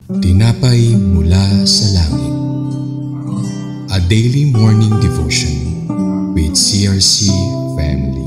Tinapay mula sa langit. A daily morning devotion with CRC family.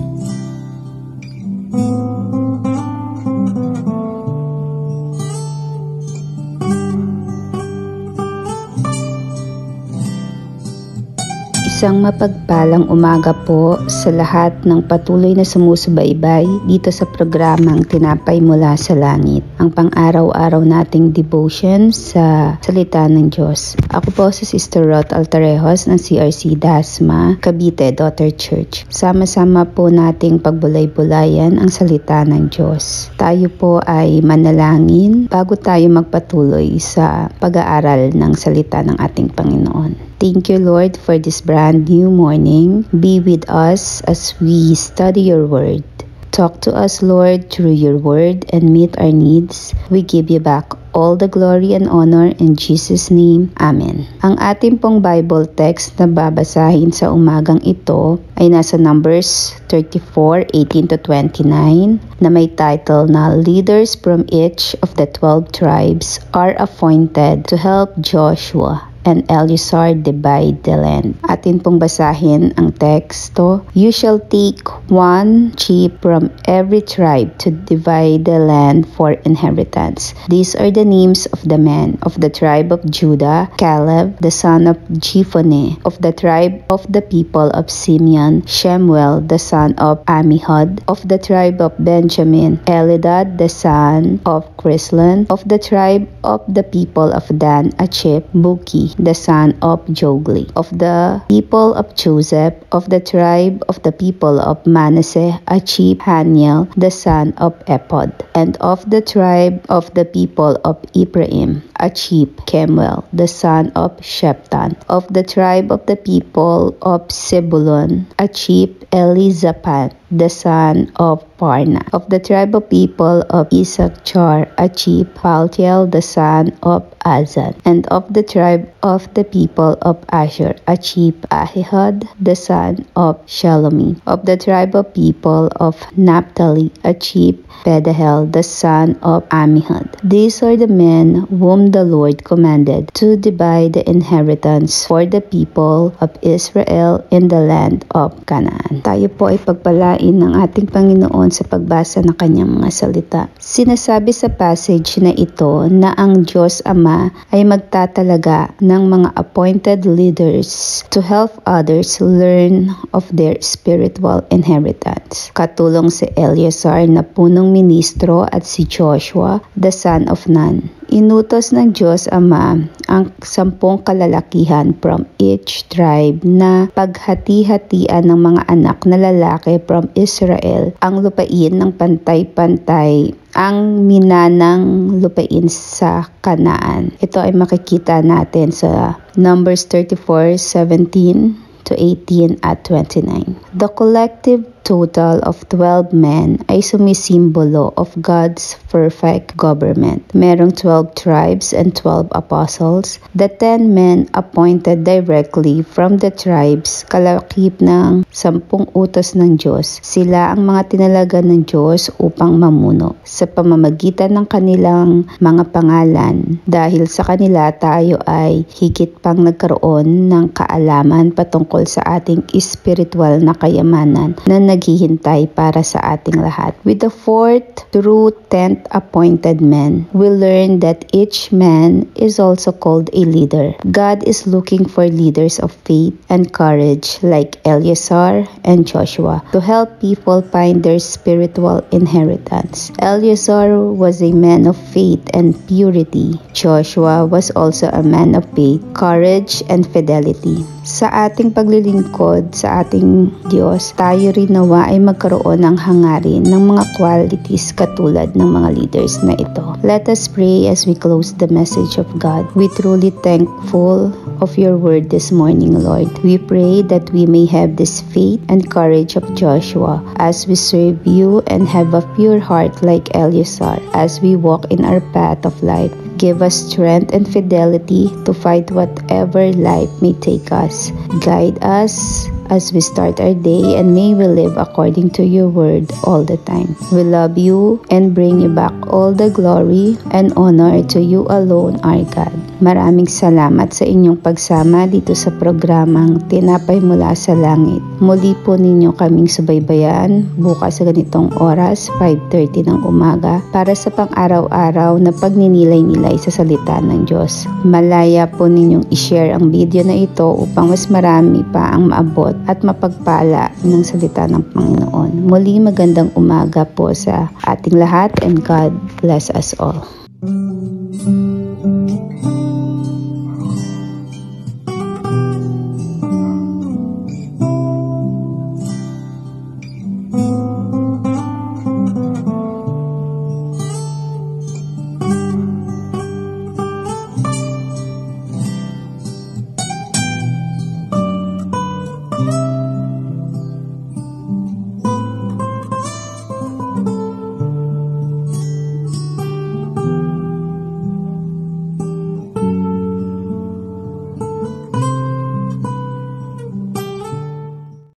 Isang mapagpalang umaga po sa lahat ng patuloy na sumusubaybay dito sa programang Tinapay Mula sa Langit, ang pang-araw-araw nating devotion sa salita ng Diyos. Ako po si Sister Rot Altarejos ng CRC Dasma, Cavite Daughter Church. Sama-sama po nating pagbulay-bulayan ang salita ng Diyos. Tayo po ay manalangin bago tayo magpatuloy sa pag-aaral ng salita ng ating Panginoon. Thank you, Lord, for this brand new morning. Be with us as we study your word. Talk to us, Lord, through your word and meet our needs. We give you back all the glory and honor in Jesus' name. Amen. Ang ating pong Bible text na babasahin sa umagang ito ay nasa Numbers 34:18-29 na may title na Leaders from each of the 12 tribes are appointed to help Joshua and Eleazar divide the land. Atin pong basahin ang teksto. You shall take one chief from every tribe to divide the land for inheritance. These are the names of the men of the tribe of Judah: Caleb, the son of Jephunneh; of the tribe of the people of Simeon, Shemuel, the son of Ammihud; of the tribe of Benjamin, Elidad, the son of Chrislan; of the tribe of the people of Dan, Achib, Buki, the son of Jogli; of the people of Joseph; of the tribe of the people of Manasseh, Achib, Haniel, the son of Epod; and of the tribe of the people of Ephraim, Achib, Kemuel, the son of Sheptan; of the tribe of the people of Zebulun, Achib, Elizaphan, the son of Parna; of the tribe of people of Issachar, Achib, Paltiel, the son of Azan; and of the tribe of the people of Asher, Achib, Ahihud, the son of Shalomi; of the tribe of people of Naphtali, Achib, Pedahel, the son of Ammihud. These are the men whom the Lord commanded to divide the inheritance for the people of Israel in the land of Canaan. Tayo po ay pagpalain ng ating Panginoon sa pagbasa ng kanyang mga salita. Sinasabi sa passage na ito na ang Diyos Ama ay magtatalaga ng mga appointed leaders to help others learn of their spiritual inheritance. Katulong si Eleazar na punong ministro at si Joshua, the son of Nun. Inutos ng Diyos Ama ang 10 kalalakihan from each tribe na paghati-hatian ng mga anak na lalaki from Israel ang lupain ng pantay-pantay, ang minanang lupain sa Kanaan. Ito ay makikita natin sa Numbers 34:17-18 at 29. The collective total of 12 men ay sumisimbolo of God's perfect government. Merong 12 tribes and 12 apostles. The 10 men appointed directly from the tribes, kalakip ng 10 utos ng Diyos. Sila ang mga tinalaga ng Diyos upang mamuno sa pamamagitan ng kanilang mga pangalan. Dahil sa kanila tayo ay higit pang nagkaroon ng kaalaman patungkol sa ating spiritual na kayamanan na naghihintay para sa ating lahat. With the 4th through 10th appointed men, we learn that each man is also called a leader. God is looking for leaders of faith and courage like Eleazar and Joshua to help people find their spiritual inheritance. Eleazar was a man of faith and purity. Joshua was also a man of faith, courage, and fidelity. Sa ating paglilingkod sa ating Diyos, tayo rin nawa ay magkaroon ng hangarin ng mga qualities katulad ng mga leaders na ito. Let us pray as we close the message of God. We truly thankful of your word this morning, Lord. We pray that we may have this faith and courage of Joshua as we serve you and have a pure heart like Eleazar as we walk in our path of life. Give us strength and fidelity to fight whatever life may take us. Guide us as we start our day, and may we live according to your word all the time. We love you and bring you back all the glory and honor to you alone, our God. Maraming salamat sa inyong pagsama dito sa programang Tinapay Mula sa Langit. Muli po ninyo kaming subaybayan bukas sa ganitong oras, 5:30 ng umaga, para sa pang-araw-araw na pagninilay-nilay sa salita ng Diyos. Malaya po ninyong i-share ang video na ito upang mas marami pa ang maabot at mapagpala ng salita ng Panginoon. Muli magandang umaga po sa ating lahat, and God bless us all.